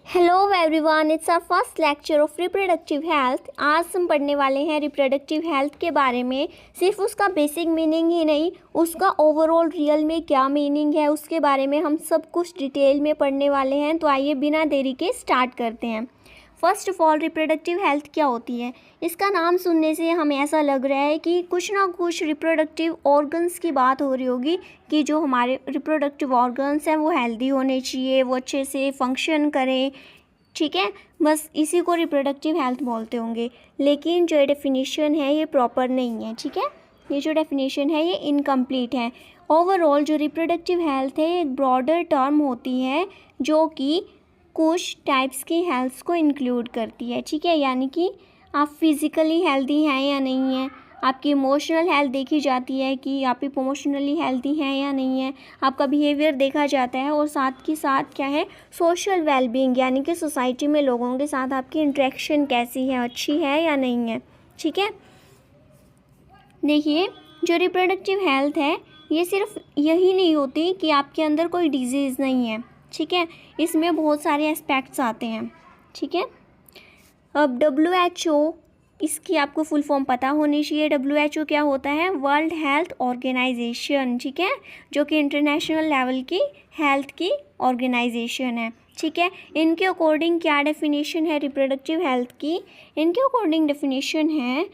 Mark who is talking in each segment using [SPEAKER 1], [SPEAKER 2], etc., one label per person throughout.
[SPEAKER 1] Hello everyone, it's our first lecture of reproductive health. आज हम पढ़ने वाले हैं रिप्रोडक्टिव हेल्थ के बारे में। सिर्फ उसका बेसिक मीनिंग ही नहीं, उसका ओवरऑल रियल में क्या मीनिंग है उसके बारे में हम सब कुछ डिटेल में पढ़ने वाले हैं। तो आइए बिना देरी के स्टार्ट करते हैं। First of all, reproductive health क्या होती है? इसका नाम सुनने से हमें ऐसा लग रहा है कि कुछ ना कुछ रिप्रोडक्टिव ऑर्गन्स की बात हो रही होगी कि जो हमारे रिप्रोडक्टिव ऑर्गन्स हैं वो हेल्दी होने चाहिए, वो अच्छे से फंक्शन करें। ठीक है, बस इसी को रिप्रोडक्टिव हेल्थ बोलते होंगे। लेकिन जो डेफिनेशन है ये प्रॉपर नहीं है। ठीक है, ये जो डेफिनेशन है ये इनकम्प्लीट है। ओवरऑल जो रिप्रोडक्टिव हेल्थ है एक ब्रॉडर टर्म होती है जो कि कुछ टाइप्स की हेल्थ को इंक्लूड करती है। ठीक है, यानी कि आप फिज़िकली हेल्दी हैं या नहीं हैं, आपकी इमोशनल हेल्थ देखी जाती है कि आप इमोशनली हेल्दी हैं या नहीं है, आपका बिहेवियर देखा जाता है, और साथ के साथ क्या है, सोशल वेलबींग यानी कि सोसाइटी में लोगों के साथ आपकी इंटरेक्शन कैसी है, अच्छी है या नहीं है। ठीक है, देखिए जो रिप्रोडक्टिव हेल्थ है ये सिर्फ यही नहीं होती कि आपके अंदर कोई डिजीज़ नहीं है। ठीक है, इसमें बहुत सारे एस्पेक्ट्स आते हैं। ठीक है, अब WHO, इसकी आपको फुल फॉर्म पता होनी चाहिए। WHO क्या होता है? World health organisation. ठीक है, जो कि इंटरनेशनल लेवल की हेल्थ की ऑर्गेनाइजेशन है। ठीक है, इनके अकॉर्डिंग क्या डेफिनेशन है रिप्रोडक्टिव हेल्थ की? इनके अकॉर्डिंग डेफिनेशन है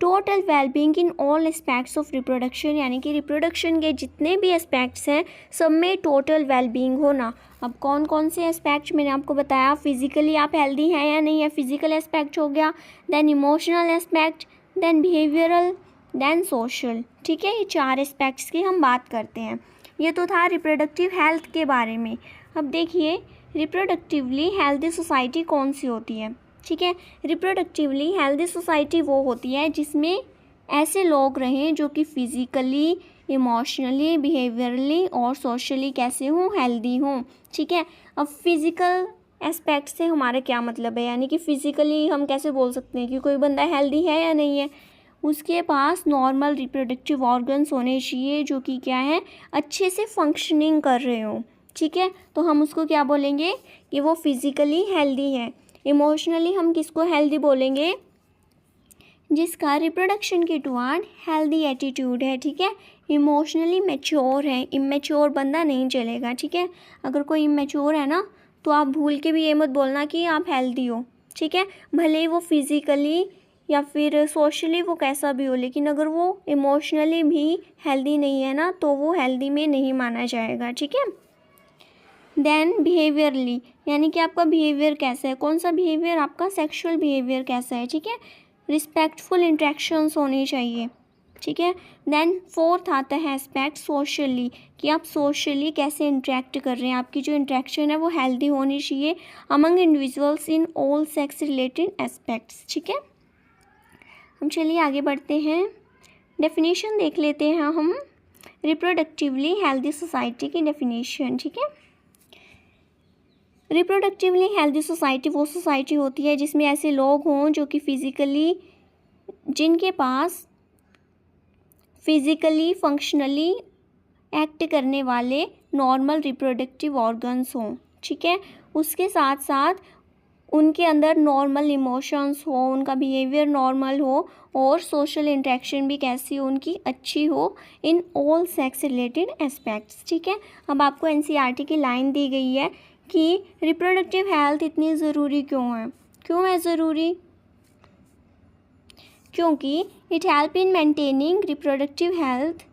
[SPEAKER 1] total wellbeing in all aspects of reproduction, यानी कि रिप्रोडक्शन के जितने भी एस्पेक्ट्स हैं सब में टोटल वेलबींग होना। अब कौन कौन से एस्पेक्ट्स मैंने आपको बताया? फिजिकली आप हेल्दी हैं या नहीं है, फिजिकल एस्पेक्ट हो गया, then emotional aspect, then behavioural, then social. ठीक है, ये 4 एस्पेक्ट्स की हम बात करते हैं। ये तो था रिप्रोडक्टिव हेल्थ के बारे में। अब देखिए रिप्रोडक्टिवली हेल्दी सोसाइटी कौन सी होती है? ठीक है, रिप्रोडक्टिवली हेल्दी सोसाइटी वो होती है जिसमें ऐसे लोग रहें जो कि फिज़िकली, इमोशनली, बिहेवियरली और सोशली कैसे हों, हेल्दी हों। ठीक है, अब फिज़िकल एस्पेक्ट से हमारा क्या मतलब है? यानी कि फ़िज़िकली हम कैसे बोल सकते हैं कि कोई बंदा हेल्दी है या नहीं है? उसके पास नॉर्मल रिप्रोडक्टिव ऑर्गन्स होने चाहिए जो कि क्या है, अच्छे से फंक्शनिंग कर रहे हों। ठीक है, तो हम उसको क्या बोलेंगे कि वो फिज़िकली हेल्दी है। इमोशनली हम किसको हेल्दी बोलेंगे? जिसका रिप्रोडक्शन के टुवार्ड हेल्दी एटीट्यूड है। ठीक है, इमोशनली मैच्योर है। इमेच्योर बंदा नहीं चलेगा। ठीक है, अगर कोई इमेच्योर है ना तो आप भूल के भी ये मत बोलना कि आप हेल्दी हो। ठीक है, भले ही वो फिज़िकली या फिर सोशली वो कैसा भी हो, लेकिन अगर वो इमोशनली भी हेल्दी नहीं है ना तो वो हेल्दी में नहीं माना जाएगा। ठीक है, देन बिहेवियरली, यानी कि आपका बिहेवियर कैसा है, कौन सा बिहेवियर आपका, सेक्सुअल बिहेवियर कैसा है। ठीक है, रिस्पेक्टफुल इंटरेक्शंस होनी चाहिए। ठीक है, देन फोर्थ आता है एस्पेक्ट सोशली, कि आप सोशली कैसे इंटरेक्ट कर रहे हैं, आपकी जो इंटरेक्शन है वो हेल्दी होनी चाहिए among individuals in all sex related aspects. ठीक है, हम चलिए आगे बढ़ते हैं, डेफिनेशन देख लेते हैं हम रिप्रोडक्टिवली हेल्दी सोसाइटी की डेफिनेशन। ठीक है, रिप्रोडक्टिवली हेल्दी सोसाइटी वो सोसाइटी होती है जिसमें ऐसे लोग हों जो कि फिज़िकली, जिनके पास फिज़िकली फंक्शनली एक्ट करने वाले नॉर्मल रिप्रोडक्टिव ऑर्गन्स हों। ठीक है, उसके साथ साथ उनके अंदर नॉर्मल इमोशंस हो, उनका बिहेवियर नॉर्मल हो और सोशल इंटरेक्शन भी कैसी हो, उनकी अच्छी हो in all sex related aspects. ठीक है, अब आपको NCERT की लाइन दी गई है कि रिप्रोडक्टिव हेल्थ इतनी ज़रूरी क्यों है? क्यों है ज़रूरी? क्योंकि it help in maintaining reproductive health.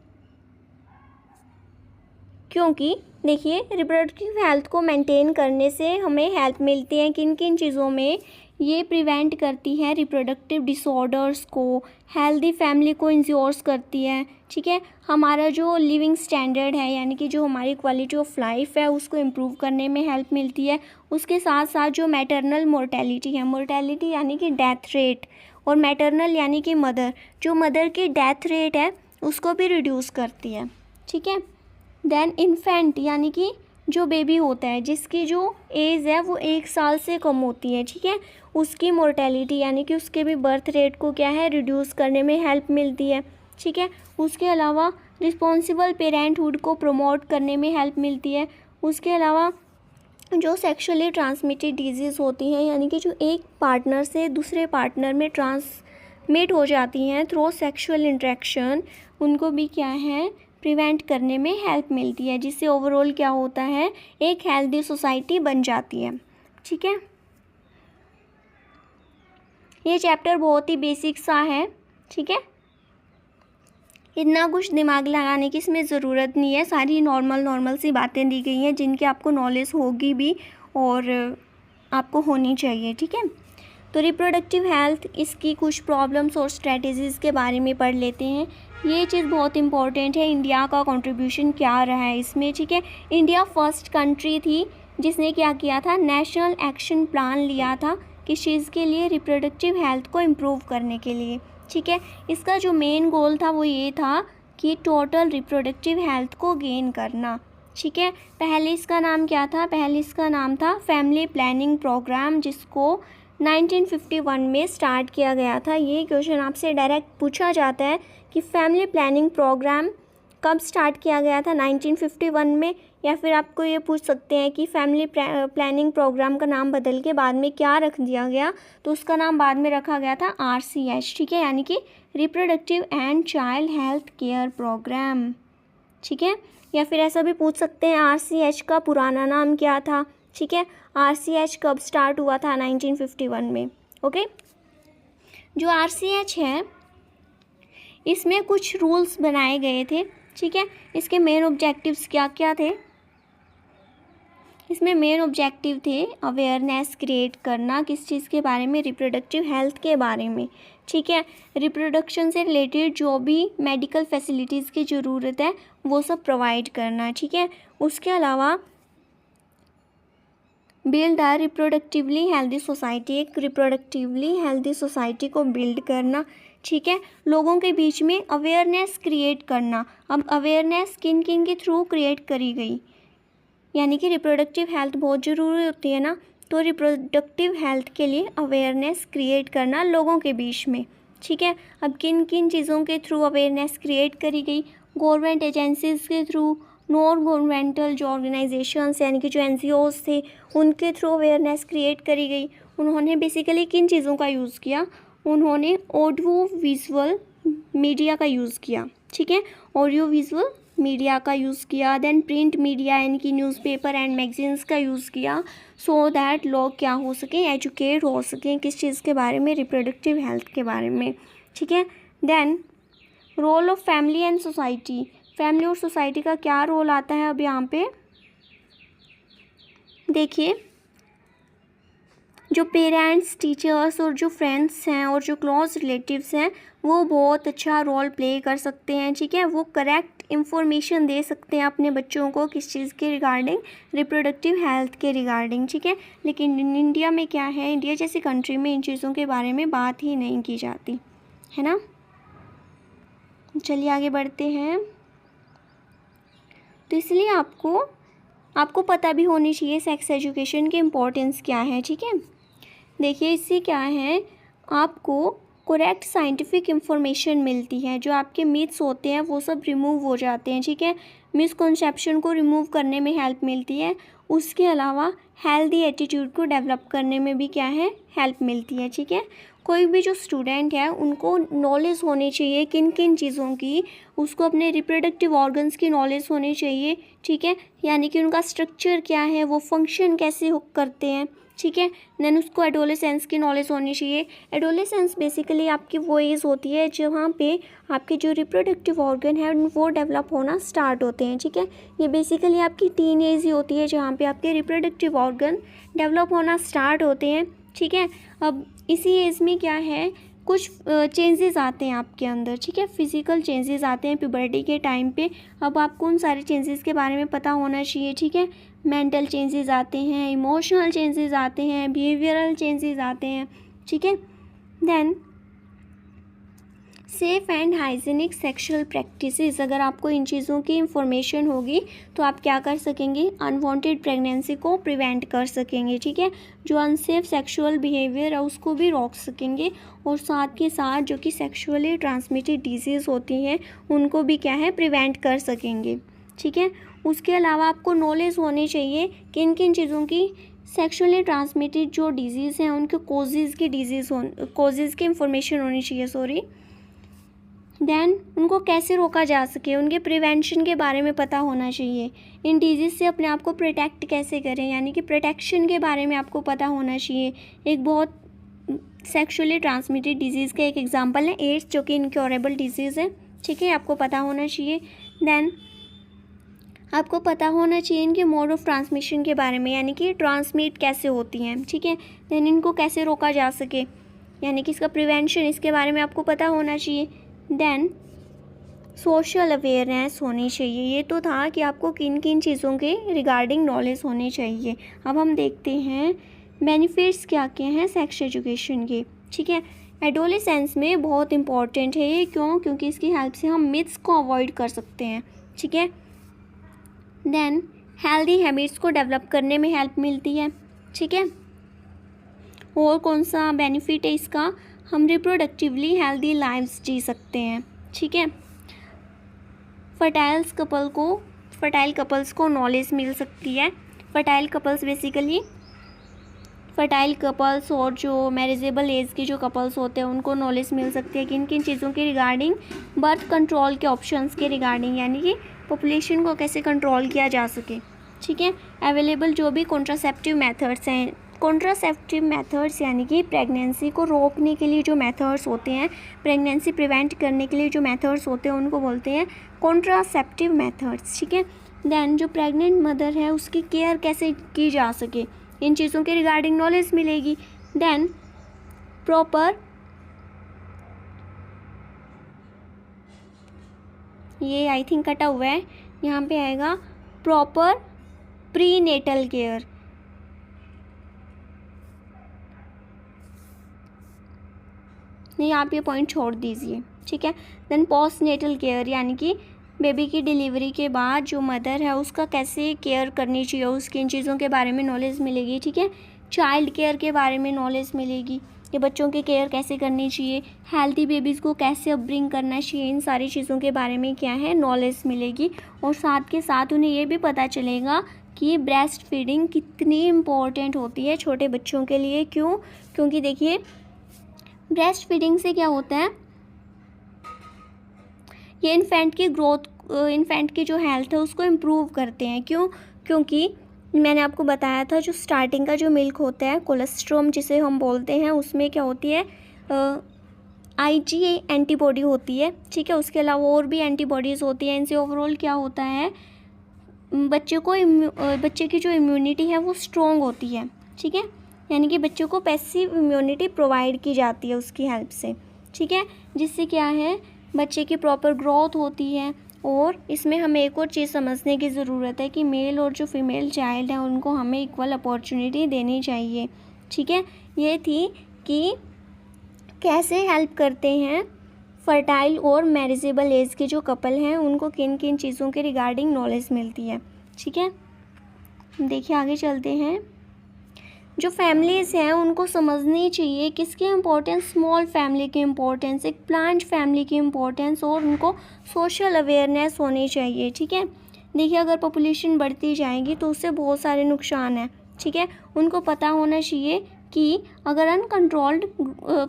[SPEAKER 1] क्योंकि देखिए रिप्रोडक्टिव हेल्थ को मेंटेन करने से हमें हेल्प मिलती है किन किन चीज़ों में? ये प्रिवेंट करती है रिप्रोडक्टिव डिसऑर्डर्स को, हेल्दी फैमिली को इंश्योर्स करती है। ठीक है, हमारा जो लिविंग स्टैंडर्ड है यानी कि जो हमारी क्वालिटी ऑफ लाइफ है उसको इम्प्रूव करने में हेल्प मिलती है। उसके साथ साथ जो मैटरनल मोर्टेलिटी है, मोर्टेलिटी यानी कि डेथ रेट, और मैटरनल यानी कि मदर, जो मदर की डेथ रेट है उसको भी रिड्यूस करती है। ठीक है, देन इन्फेंट यानी कि जो बेबी होता है जिसकी जो एज है वो 1 साल से कम होती है। ठीक है, उसकी मोर्टेलिटी यानी कि उसके भी बर्थ रेट को क्या है, रिड्यूस करने में हेल्प मिलती है। ठीक है, उसके अलावा रिस्पॉन्सिबल पेरेंटहुड को प्रमोट करने में हेल्प मिलती है। उसके अलावा जो सेक्सुअली ट्रांसमिटेड डिजीज़ होती हैं, यानी कि जो एक पार्टनर से दूसरे पार्टनर में ट्रांसमिट हो जाती हैं थ्रू सेक्सुअल इंटरेक्शन, उनको भी क्या है प्रिवेंट करने में हेल्प मिलती है, जिससे ओवरऑल क्या होता है, एक हेल्दी सोसाइटी बन जाती है। ठीक है, ये चैप्टर बहुत ही बेसिक सा है। ठीक है, इतना कुछ दिमाग लगाने की इसमें ज़रूरत नहीं है, सारी नॉर्मल सी बातें दी गई हैं जिनकी आपको नॉलेज होगी भी और आपको होनी चाहिए। ठीक है, तो रिप्रोडक्टिव हेल्थ, इसकी कुछ प्रॉब्लम्स और स्ट्रेटजीज़ के बारे में पढ़ लेते हैं। ये चीज़ बहुत इंपॉर्टेंट है, इंडिया का कंट्रीब्यूशन क्या रहा है इसमें। ठीक है, इंडिया फर्स्ट कंट्री थी जिसने क्या किया था, नेशनल एक्शन प्लान लिया था किस चीज़ के लिए, रिप्रोडक्टिव हेल्थ को इम्प्रूव करने के लिए। ठीक है, इसका जो मेन गोल था वो ये था कि टोटल रिप्रोडक्टिव हेल्थ को गेन करना। ठीक है, पहले इसका नाम क्या था, पहले इसका नाम था फैमिली प्लानिंग प्रोग्राम, जिसको 1951 में स्टार्ट किया गया था। ये क्वेश्चन आपसे डायरेक्ट पूछा जाता है कि फैमिली प्लानिंग प्रोग्राम कब स्टार्ट किया गया था, 1951 में, या फिर आपको ये पूछ सकते हैं कि फैमिली प्लानिंग प्रोग्राम का नाम बदल के बाद में क्या रख दिया गया, तो उसका नाम बाद में रखा गया था RCH। ठीक है, यानी कि reproductive and child health care programme. ठीक है, या फिर ऐसा भी पूछ सकते हैं RCH का पुराना नाम क्या था। ठीक है, RCH कब स्टार्ट हुआ था, 1951 में। ओके, जो RCH है इसमें कुछ रूल्स बनाए गए थे। ठीक है, इसके मेन ऑब्जेक्टिव्स क्या क्या थे, इसमें मेन ऑब्जेक्टिव थे अवेयरनेस क्रिएट करना, किस चीज़ के बारे में, रिप्रोडक्टिव हेल्थ के बारे में। ठीक है, रिप्रोडक्शन से रिलेटेड जो भी मेडिकल फैसिलिटीज़ की ज़रूरत है वो सब प्रोवाइड करना। ठीक है, उसके अलावा build a reproductively healthy society, एक रिप्रोडक्टिवली हेल्दी सोसाइटी को बिल्ड करना। ठीक है, लोगों के बीच में अवेयरनेस क्रिएट करना। अब अवेयरनेस किन किन के थ्रू क्रिएट करी गई, यानी कि रिप्रोडक्टिव हेल्थ बहुत ज़रूरी होती है ना, तो रिप्रोडक्टिव हेल्थ के लिए अवेयरनेस क्रिएट करना लोगों के बीच में। ठीक है, अब किन किन चीज़ों के थ्रू अवेयरनेस क्रिएट करी गई, गवर्नमेंट एजेंसीज़ के थ्रू, नॉन गवर्नमेंटल जो ऑर्गेनाइजेशंस यानी कि जो NGOs थे उनके थ्रू अवेयरनेस क्रिएट करी गई। उन्होंने बेसिकली किन चीज़ों का यूज़ किया, उन्होंने ऑडियो विजुअल मीडिया का यूज़ किया। ठीक है, ऑडियो विजुअल मीडिया का यूज़ किया, देन प्रिंट मीडिया यानी कि न्यूज़पेपर एंड मैगजीन्स का यूज़ किया, सो दैट लोग क्या हो सकें, एजुकेट हो सकें किस चीज़ के बारे में, रिप्रोडक्टिव हेल्थ के बारे में। ठीक है, then role of family and society, family और सोसाइटी का क्या रोल आता है। अब यहाँ पे देखिए, जो पेरेंट्स, टीचर्स और जो फ्रेंड्स हैं और जो क्लोज रिलेटिव्स हैं वो बहुत अच्छा रोल प्ले कर सकते हैं। ठीक है, वो करेक्ट इंफॉर्मेशन दे सकते हैं अपने बच्चों को किस चीज़ के रिगार्डिंग, रिप्रोडक्टिव हेल्थ के रिगार्डिंग। ठीक है, लेकिन इंडिया में क्या है, इंडिया जैसी कंट्री में इन चीज़ों के बारे में बात ही नहीं की जाती है ना। चलिए आगे बढ़ते हैं। तो इसलिए आपको पता भी होनी चाहिए सेक्स एजुकेशन की इम्पोर्टेंस क्या है। ठीक है, देखिए इससे क्या है, आपको करेक्ट साइंटिफिक इंफॉर्मेशन मिलती है, जो आपके मिथ्स होते हैं वो सब रिमूव हो जाते हैं। ठीक है, मिसकंसेप्शन को रिमूव करने में हेल्प मिलती है। उसके अलावा हेल्दी एटीट्यूड को डेवलप करने में भी क्या है, हेल्प मिलती है। ठीक है, कोई भी जो स्टूडेंट है उनको नॉलेज होनी चाहिए किन किन चीज़ों की, उसको अपने रिप्रोडक्टिव ऑर्गन्स की नॉलेज होनी चाहिए। ठीक है, यानी कि उनका स्ट्रक्चर क्या है, वो फंक्शन कैसे करते हैं। ठीक है, देन उसको एडोलेसेंस की नॉलेज होनी चाहिए। एडोलेसेंस बेसिकली आपकी वो एज होती है जहाँ पे आपके जो रिप्रोडक्टिव ऑर्गन है वो डेवलप होना स्टार्ट होते हैं। ठीक है, ये बेसिकली आपकी टीन एज ही होती है जहाँ पे आपके रिप्रोडक्टिव ऑर्गन डेवलप होना स्टार्ट होते हैं। ठीक है, अब इसी एज में क्या है, कुछ चेंजेस आते हैं आपके अंदर। ठीक है, फिजिकल चेंजेस आते हैं प्यूबर्टी के टाइम पे। अब आपको उन सारे चेंजेस के बारे में पता होना चाहिए। ठीक है, मेंटल चेंजेस आते हैं, इमोशनल चेंजेस आते हैं, बिहेवियरल चेंजेस आते हैं। ठीक है, then safe and hygienic sexual practices, अगर आपको इन चीज़ों की इंफॉर्मेशन होगी तो आप क्या कर सकेंगे, अनवांटेड प्रेगनेंसी को प्रिवेंट कर सकेंगे। ठीक है, जो अनसेफ सेक्सुअल बिहेवियर है उसको भी रोक सकेंगे, और साथ के साथ जो कि सेक्सुअली ट्रांसमिटेड डिजीज़ होती हैं उनको भी क्या है, प्रिवेंट कर सकेंगे। ठीक है, उसके अलावा आपको नॉलेज होनी चाहिए किन किन चीज़ों की सेक्शुअली ट्रांसमिटेड जो डिजीज़ हैं उनके कोजेज़ की इंफॉर्मेशन होनी चाहिए देन उनको कैसे रोका जा सके, उनके प्रिवेंशन के बारे में पता होना चाहिए। इन डिजीज़ से अपने आप को प्रोटेक्ट कैसे करें, यानी कि प्रोटेक्शन के बारे में आपको पता होना चाहिए। एक बहुत सेक्शुअली ट्रांसमिटेड डिजीज़ का एक एग्जांपल है एड्स, जो कि इनक्योरेबल डिजीज़ है, ठीक है, आपको पता होना चाहिए। देन आपको पता होना चाहिए इनके मोड ऑफ ट्रांसमिशन के बारे में, यानी कि ट्रांसमिट कैसे होती हैं, ठीक है। देन इनको कैसे रोका जा सके, यानी कि इसका प्रिवेंशन, इसके बारे में आपको पता होना चाहिए। देन सोशल अवेयरनेस होनी चाहिए। ये तो था कि आपको किन किन चीज़ों के रिगार्डिंग नॉलेज होनी चाहिए। अब हम देखते हैं बेनिफिट्स क्या क्या हैं सेक्स एजुकेशन के, ठीक है। एडोलेसेंस में बहुत इंपॉर्टेंट है ये, क्योंकि इसकी हेल्प से हम मिथ्स को अवॉइड कर सकते हैं, ठीक है। देन हेल्दी हैबिट्स को डेवलप करने में हेल्प मिलती है, ठीक है। और कौन सा बेनिफिट है इसका, हम रिप्रोडक्टिवली हेल्दी लाइव्स जी सकते हैं, ठीक है। फर्टाइल कपल्स को नॉलेज मिल सकती है। फर्टाइल कपल्स और जो मैरिजेबल एज के जो कपल्स होते हैं उनको नॉलेज मिल सकती है किन किन चीज़ों के रिगार्डिंग, बर्थ कंट्रोल के ऑप्शंस के रिगार्डिंग, यानी कि पॉपुलेशन को कैसे कंट्रोल किया जा सके, ठीक है। अवेलेबल जो भी कॉन्ट्रासेप्टिव मेथड्स यानी कि प्रेगनेंसी को रोकने के लिए जो मेथड्स होते हैं, प्रेगनेंसी प्रिवेंट करने के लिए जो मेथड्स होते हैं उनको बोलते हैं कॉन्ट्रासेप्टिव मेथड्स, ठीक है। देन जो प्रेग्नेंट मदर है उसकी केयर कैसे की जा सके, इन चीज़ों के रिगार्डिंग नॉलेज मिलेगी। देन प्रॉपर, ये आई थिंक कटा हुआ है, यहाँ पे आएगा प्रॉपर प्रीनेटल केयर, नहीं आप ये पॉइंट छोड़ दीजिए, ठीक है। देन पोस्ट नेटल केयर, यानी कि बेबी की डिलीवरी के बाद जो मदर है उसका कैसे केयर करनी चाहिए, उसकी इन चीज़ों के बारे में नॉलेज मिलेगी, ठीक है। चाइल्ड केयर के बारे में नॉलेज मिलेगी कि बच्चों की केयर कैसे करनी चाहिए, हेल्थी बेबीज़ को कैसे अपब्रिंग करना चाहिए, इन सारी चीज़ों के बारे में क्या है नॉलेज मिलेगी। और साथ के साथ उन्हें ये भी पता चलेगा कि ब्रेस्ट फीडिंग कितनी इम्पोर्टेंट होती है छोटे बच्चों के लिए। क्योंकि देखिए ब्रेस्ट फीडिंग से क्या होता है, ये इन्फेंट की जो हेल्थ है उसको इम्प्रूव करते हैं। क्योंकि मैंने आपको बताया था जो स्टार्टिंग का जो मिल्क होता है कोलेस्ट्रॉम जिसे हम बोलते हैं, उसमें क्या होती है IgA एंटीबॉडी होती है, ठीक है। उसके अलावा और भी एंटीबॉडीज़ होती हैं। इनसे ओवरऑल क्या होता है, बच्चे की जो इम्यूनिटी है वो स्ट्रॉन्ग होती है, ठीक है। यानी कि बच्चों को पैसिव इम्यूनिटी प्रोवाइड की जाती है उसकी हेल्प से, ठीक है। जिससे क्या है बच्चे की प्रॉपर ग्रोथ होती है। और इसमें हमें एक और चीज़ समझने की ज़रूरत है कि मेल और जो फीमेल चाइल्ड है उनको हमें इक्वल अपॉर्चुनिटी देनी चाहिए, ठीक है। ये थी कि कैसे हेल्प करते हैं फर्टाइल और मैरिजेबल एज के जो कपल हैं उनको किन किन चीज़ों के रिगार्डिंग नॉलेज मिलती है, ठीक है। देखिए आगे चलते हैं। जो फैमिलीज़ हैं उनको समझनी चाहिए किसकी इम्पोर्टेंस, स्मॉल फैमिली की इम्पोर्टेंस, एक प्लांट फैमिली की इम्पोर्टेंस, और उनको सोशल अवेयरनेस होनी चाहिए, ठीक है। देखिए अगर पॉपुलेशन बढ़ती जाएगी तो उससे बहुत सारे नुकसान हैं, ठीक है। उनको पता होना चाहिए कि अगर अनकंट्रोल्ड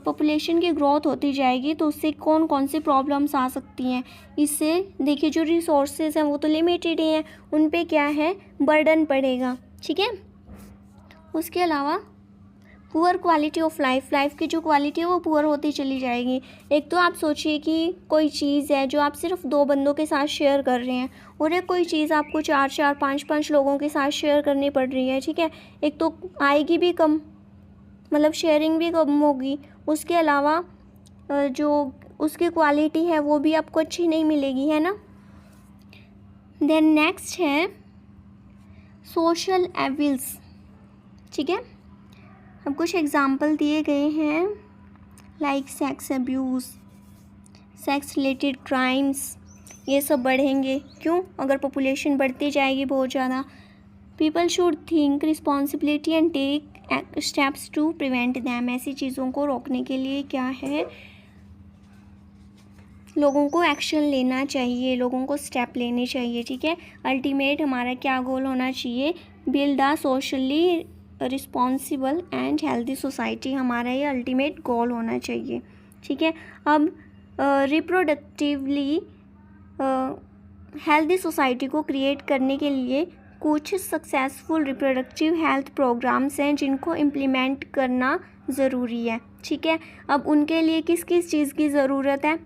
[SPEAKER 1] पॉपुलेशन की ग्रोथ होती जाएगी तो उससे कौन कौन सी प्रॉब्लम्स आ सकती हैं। इससे देखिए जो रिसोर्सेज हैं वो तो लिमिटेड ही हैं, उन पे क्या है बर्डन पड़ेगा, ठीक है। उसके अलावा पुअर क्वालिटी ऑफ लाइफ की जो क्वालिटी है वो पुअर होती चली जाएगी। एक तो आप सोचिए कि कोई चीज़ है जो आप सिर्फ 2 बंदों के साथ शेयर कर रहे हैं, और एक कोई चीज़ आपको 4-4 5-5 लोगों के साथ शेयर करनी पड़ रही है, ठीक है। एक तो आएगी भी कम, मतलब शेयरिंग भी कम होगी। उसके अलावा जो उसकी क्वालिटी है वो भी आपको अच्छी नहीं मिलेगी, है ना। देन नेक्स्ट है सोशल एविल्स, ठीक है। अब कुछ एग्जाम्पल दिए गए हैं like sex abuse, sex related crimes, ये सब बढ़ेंगे। क्यों, अगर पॉपुलेशन बढ़ती जाएगी बहुत ज़्यादा। People should think responsibility and take steps to prevent them, ऐसी चीज़ों को रोकने के लिए क्या है लोगों को एक्शन लेना चाहिए, लोगों को स्टेप लेने चाहिए, ठीक है। अल्टीमेट हमारा क्या गोल होना चाहिए, build a socially responsible and healthy society, हमारा ये अल्टीमेट गोल होना चाहिए, ठीक है। अब रिप्रोडक्टिवली हेल्दी सोसाइटी को क्रिएट करने के लिए कुछ सक्सेसफुल रिप्रोडक्टिव हेल्थ प्रोग्राम्स हैं जिनको इम्प्लीमेंट करना ज़रूरी है, ठीक है। अब उनके लिए किस किस चीज़ की ज़रूरत है,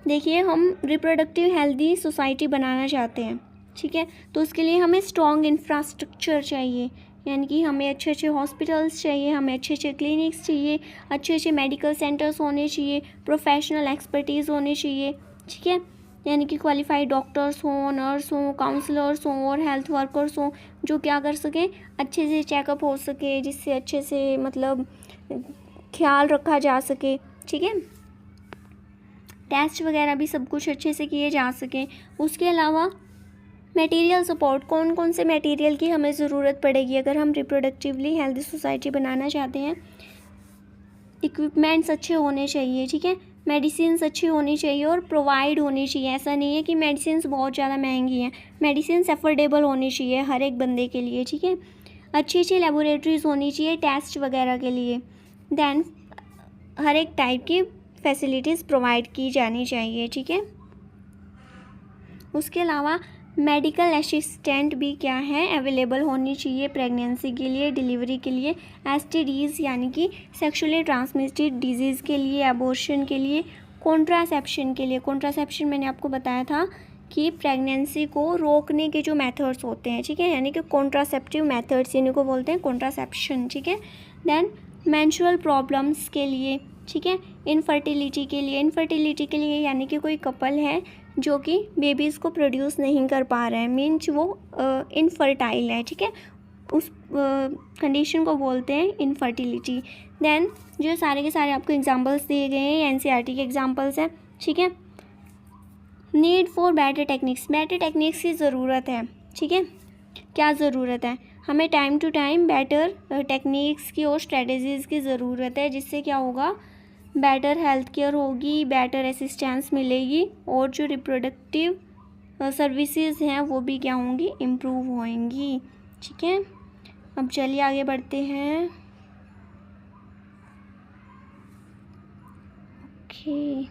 [SPEAKER 1] देखिए हम रिप्रोडक्टिव हेल्दी सोसाइटी बनाना चाहते हैं, ठीक है, तो उसके लिए हमें स्ट्रॉन्ग इंफ्रास्ट्रक्चर चाहिए, यानी कि हमें अच्छे अच्छे हॉस्पिटल्स चाहिए, हमें अच्छे अच्छे क्लिनिक्स चाहिए, अच्छे अच्छे मेडिकल सेंटर्स होने चाहिए, प्रोफेशनल एक्सपर्टीज़ होनी चाहिए, ठीक है, यानी कि क्वालिफाइड डॉक्टर्स हों, नर्स हों, काउंसलर्स हों और हेल्थ वर्कर्स हों जो क्या कर सकें, अच्छे से चेकअप हो सके, जिससे अच्छे से मतलब ख्याल रखा जा सके, ठीक है, टेस्ट वगैरह भी सब कुछ अच्छे से किए जा सकें। उसके अलावा मटेरियल सपोर्ट, कौन कौन से मटेरियल की हमें ज़रूरत पड़ेगी अगर हम रिप्रोडक्टिवली हेल्दी सोसाइटी बनाना चाहते हैं। इक्विपमेंट्स अच्छे होने चाहिए, ठीक है, मेडिसिन्स अच्छी होनी चाहिए और प्रोवाइड होनी चाहिए। ऐसा नहीं है कि मेडिसिन्स बहुत ज़्यादा महंगी हैं, मेडिसिन्स अफोर्डेबल होनी चाहिए हर एक बंदे के लिए, ठीक है। अच्छी अच्छी लेबोरेटरीज़ होनी चाहिए टेस्ट वगैरह के लिए। देन हर एक टाइप की फैसिलिटीज़ प्रोवाइड की जानी चाहिए, ठीक है। उसके अलावा मेडिकल असिस्टेंट भी क्या है, अवेलेबल होनी चाहिए प्रेगनेंसी के लिए, डिलीवरी के लिए, एसटीडीज़ यानी कि सेक्सुअली ट्रांसमिटेड डिजीज़ के लिए, एबॉर्शन के लिए, कॉन्ट्रासेप्शन के लिए। कॉन्ट्रासेप्शन मैंने आपको बताया था कि प्रेगनेंसी को रोकने के जो मेथड्स होते हैं, ठीक है, यानी कि कॉन्ट्रासेप्टिव मेथड्स इन्हीं को बोलते हैं कॉन्ट्रासेप्शन, ठीक है। देन मेंस्ट्रुअल प्रॉब्लम्स के लिए, ठीक है, इनफर्टिलिटी के लिए यानी कि कोई कपल है जो कि बेबीज़ को प्रोड्यूस नहीं कर पा रहे हैं, मीन्स वो इनफर्टाइल है, ठीक है, उस कंडीशन को बोलते हैं इनफर्टिलिटी। देन जो सारे के सारे आपको एग्जांपल्स दिए गए हैं एनसीईआरटी के एग्जांपल्स हैं, ठीक है। नीड फॉर बेटर टेक्निक्स की ज़रूरत है, ठीक है, क्या ज़रूरत है, हमें time to time better techniques की और स्ट्रेटजीज़ की ज़रूरत है, जिससे क्या होगा, बेटर हेल्थ केयर होगी, बेटर असिस्टेंस मिलेगी और जो रिप्रोडक्टिव सर्विसेज हैं वो भी क्या होंगी, इम्प्रूव होएंगी, ठीक है। अब चलिए आगे बढ़ते हैं। Okay,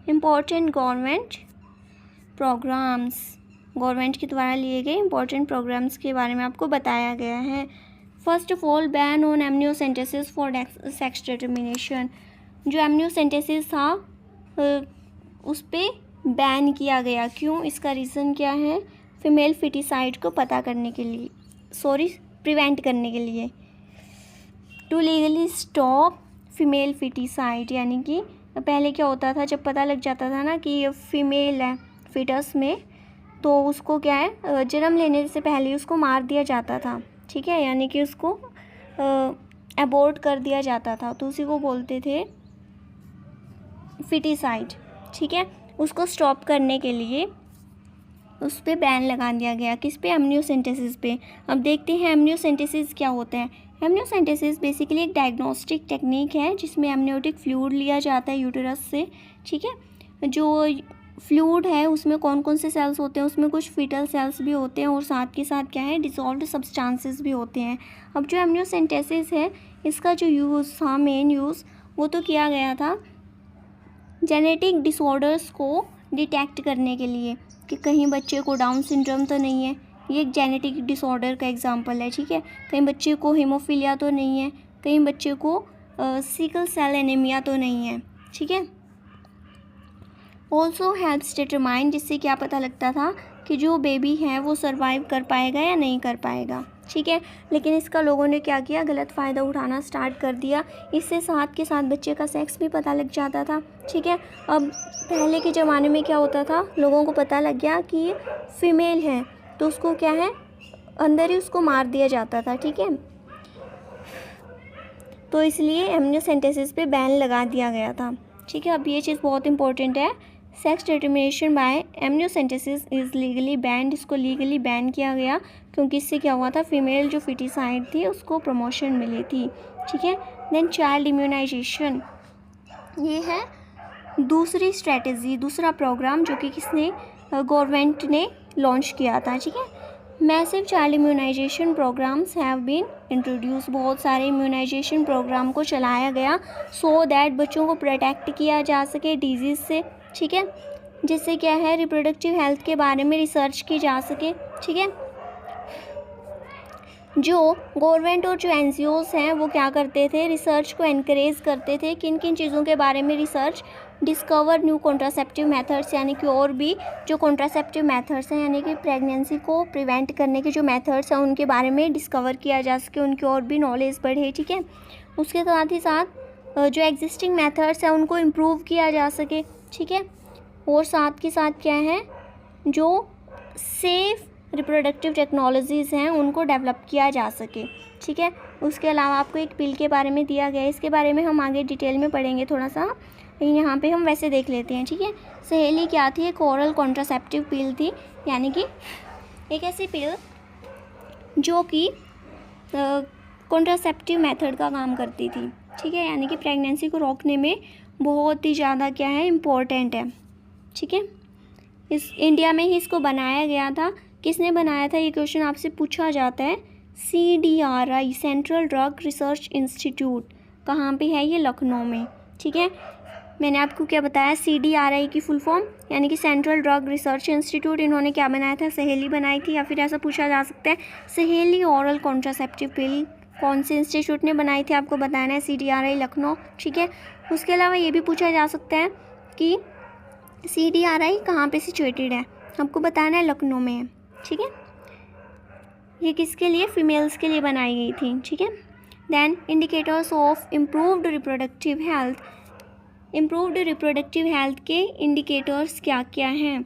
[SPEAKER 1] important government programmes, government के द्वारा लिए गए इंपॉर्टेंट प्रोग्राम्स के बारे में आपको बताया गया है। First of all ban on amniocentesis for sex determination, जो एमनियोसेंटेसिस था उस पर बैन किया गया, क्यों, इसका रीज़न क्या है, फीमेल फिटिसाइड को पता करने के लिए, प्रिवेंट करने के लिए, to legally stop female foeticide, यानी कि पहले क्या होता था, जब पता लग जाता था ना कि ये फीमेल है फिटस में, तो उसको क्या है, जन्म लेने से पहले उसको मार दिया जाता था, ठीक है, यानी कि उसको अबॉर्ट कर दिया जाता था, तो उसी को बोलते थे फिटिसाइड, ठीक है। उसको स्टॉप करने के लिए उस पर बैन लगा दिया गया, किस पे, एमनियोसेंटेसिस पे। अब देखते हैं एमनियोसेंटेसिस क्या होता है। एमनियोसेंटेसिस बेसिकली एक डायग्नोस्टिक टेक्निक है जिसमें एमनियोटिक फ्लूइड लिया जाता है यूटेरस से, ठीक है। जो फ्लूइड है उसमें कौन कौन से सेल्स होते हैं, उसमें कुछ फीटल सेल्स भी होते हैं और साथ के साथ क्या है, डिसॉल्व्ड सब्सटेंसेस भी होते हैं। अब जो एमनियोसेंटेसिस है इसका जो यूज़ था, मेन यूज़, वो तो किया गया था जेनेटिक डिसऑर्डर्स को डिटेक्ट करने के लिए कि कहीं बच्चे को डाउन सिंड्रोम तो नहीं है, ये एक जेनेटिक डिसऑर्डर का एग्जांपल है, ठीक है। कहीं बच्चे को हीमोफीलिया तो नहीं है, कहीं बच्चे को सिकल सेल एनीमिया तो नहीं है, ठीक है। ऑल्सो हेल्प्स डिटरमाइन, जिससे क्या पता लगता था कि जो बेबी है वो सर्वाइव कर पाएगा या नहीं कर पाएगा, ठीक है। लेकिन इसका लोगों ने क्या किया, गलत फ़ायदा उठाना स्टार्ट कर दिया, इससे साथ के साथ बच्चे का सेक्स भी पता लग जाता था, ठीक है। अब पहले के ज़माने में क्या होता था, लोगों को पता लग गया कि ये फीमेल है तो उसको क्या है, अंदर ही उसको मार दिया जाता था, ठीक है। तो इसलिए एमनियोसेंटेसिस पे बैन लगा दिया गया था, ठीक है। अब ये चीज़ बहुत इंपॉर्टेंट है, sex determination by amniocentesis is legally band, इसको लीगली बैन किया गया क्योंकि इससे क्या हुआ था, फीमेल जो फिटिसाइड थी उसको प्रमोशन मिली थी। ठीक है। देन चाइल्ड इम्यूनाइजेशन, ये है दूसरी स्ट्रेटजी, दूसरा प्रोग्राम जो कि किसने, गवर्नमेंट ने लॉन्च किया था। ठीक है। Massive child immunisation programmes have been introduce, बहुत सारे इम्यूनाइजेशन प्रोग्राम को चलाया गया सो दैट बच्चों को प्रोटेक्ट किया जा सके डिजीज़ से। ठीक है। जिससे क्या है, रिप्रोडक्टिव हेल्थ के बारे में रिसर्च की जा सके। ठीक है। जो गवर्नमेंट और जो एनजीओज़ हैं वो क्या करते थे, रिसर्च को एनकरेज करते थे, किन किन चीज़ों के बारे में research, discover new contraceptive methods, यानी कि और भी जो कॉन्ट्रासेप्टिव मेथड्स हैं, यानी कि प्रेगनेंसी को प्रिवेंट करने के जो मेथड्स हैं उनके बारे में डिस्कवर किया जा सके, उनकी और भी नॉलेज बढ़े। ठीक है। उसके साथ ही साथ जो एग्जिस्टिंग मेथड्स हैं उनको इम्प्रूव किया जा सके। ठीक है। और साथ के साथ क्या है, जो सेफ़ रिप्रोडक्टिव टेक्नोलॉजीज़ हैं उनको डेवलप किया जा सके। ठीक है। उसके अलावा आपको एक पिल के बारे में दिया गया है, इसके बारे में हम आगे डिटेल में पढ़ेंगे थोड़ा सा, यहाँ पे हम वैसे देख लेते हैं। ठीक है। सहेली क्या थी, एक ओरल कॉन्ट्रासेप्टिव पिल थी, यानी कि एक ऐसी पिल जो कि कॉन्ट्रासेप्टिव मेथड का काम करती थी। ठीक है। यानी कि प्रेगनेंसी को रोकने में बहुत ही ज़्यादा क्या है, इम्पोर्टेंट है। ठीक है। इस इंडिया में ही इसको बनाया गया था। किसने बनाया था, ये क्वेश्चन आपसे पूछा जाता है। CDRI, central drug research institute, कहाँ पे है ये, लखनऊ में। ठीक है। मैंने आपको क्या बताया, CDRI की फुल फॉर्म यानी कि सेंट्रल ड्रग रिसर्च इंस्टीट्यूट। इन्होंने क्या बनाया था, सहेली बनाई थी, या फिर ऐसा पूछा जा सकता है सहेली ओरल कॉन्ट्रासेप्टिव पिल कौन से इंस्टीट्यूट ने बनाई थी, आपको बताना है, CDRI लखनऊ। ठीक है। उसके अलावा ये भी पूछा जा सकता है कि CDRI कहाँ पे सिचुएटेड है, आपको बताना है लखनऊ में है। ठीक है। ये किसके लिए, फीमेल्स के लिए बनाई गई थी। ठीक है। Then indicators of improved reproductive health, improved reproductive health के इंडिकेटर्स क्या क्या हैं।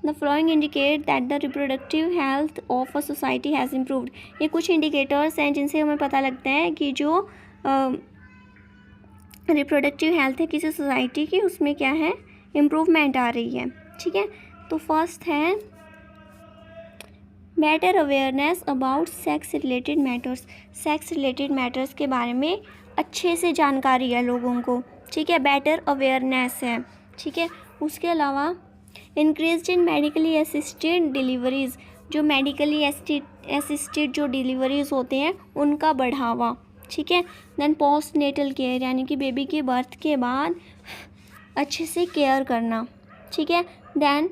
[SPEAKER 1] The following indicate that the reproductive health of a society has improved, ये कुछ इंडिकेटर्स हैं जिनसे हमें पता लगता है कि जो रिप्रोडक्टिव हेल्थ है किसी सोसाइटी की, उसमें क्या है, इम्प्रूवमेंट आ रही है। ठीक है। तो फर्स्ट है better awareness about sex related matters, sex related matters के बारे में अच्छे से जानकारी है लोगों को। ठीक है। बेटर अवेयरनेस है। ठीक है। उसके अलावा increase in medically assisted deliveries, जो मेडिकली असिस्टेड जो डिलीवरीज़ होते हैं उनका बढ़ावा। ठीक है। देन पोस्ट नेटल केयर, यानी कि बेबी के बर्थ के बाद अच्छे से केयर करना। ठीक है। देन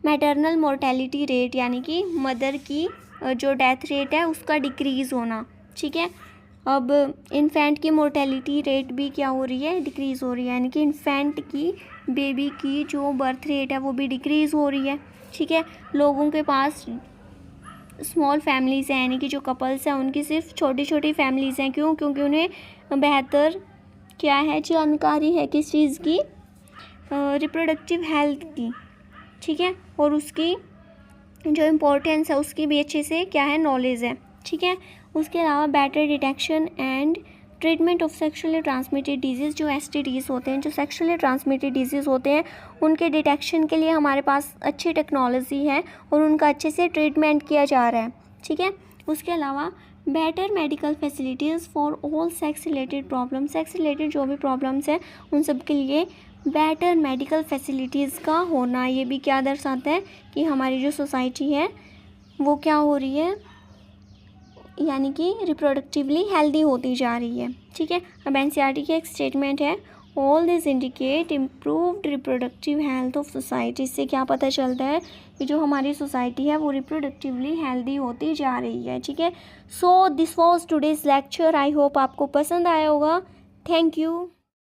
[SPEAKER 1] मैटरनल मोर्टेलिटी रेट, यानी कि मदर की जो डेथ रेट है उसका डिक्रीज़ होना। ठीक है। अब इन्फेंट की मोर्टेलिटी रेट भी क्या हो रही है, डिक्रीज़ हो रही है, यानी कि इन्फेंट की, बेबी की जो बर्थ रेट है वो भी डिक्रीज़ हो रही है। ठीक है। लोगों के पास स्मॉल फैमिलीज़ हैं, यानी कि जो कपल्स हैं उनकी सिर्फ छोटी छोटी फैमिलीज़ हैं। क्यों, क्योंकि उन्हें बेहतर क्या है, जानकारी है किस चीज़ की, रिप्रोडक्टिव हेल्थ की। ठीक है। और उसकी जो इम्पोर्टेंस है उसकी भी अच्छे से क्या है, नॉलेज है। ठीक है। उसके अलावा better detection and treatment of sexually transmitted disease, जो STDs होते हैं, जो सेक्शुअली ट्रांसमिटेड डिजीज़ होते हैं, उनके डिटेक्शन के लिए हमारे पास अच्छी टेक्नोलॉजी है और उनका अच्छे से ट्रीटमेंट किया जा रहा है। ठीक है। उसके अलावा better medical facilities for all sex related problem, sex related जो भी प्रॉब्लम्स हैं उन सब के लिए बेटर मेडिकल फैसिलिटीज़ का होना, ये भी क्या दर्शाता है कि हमारी जो सोसाइटी है वो क्या हो रही है, यानी कि रिप्रोडक्टिवली हेल्दी होती जा रही है। ठीक है। अब NCERT की एक स्टेटमेंट है, all this indicate improved reproductive health of society. इससे क्या पता चलता है कि जो हमारी सोसाइटी है वो रिप्रोडक्टिवली हेल्दी होती जा रही है। ठीक है। So this was today's lecture. I hope आपको पसंद आया होगा। Thank you.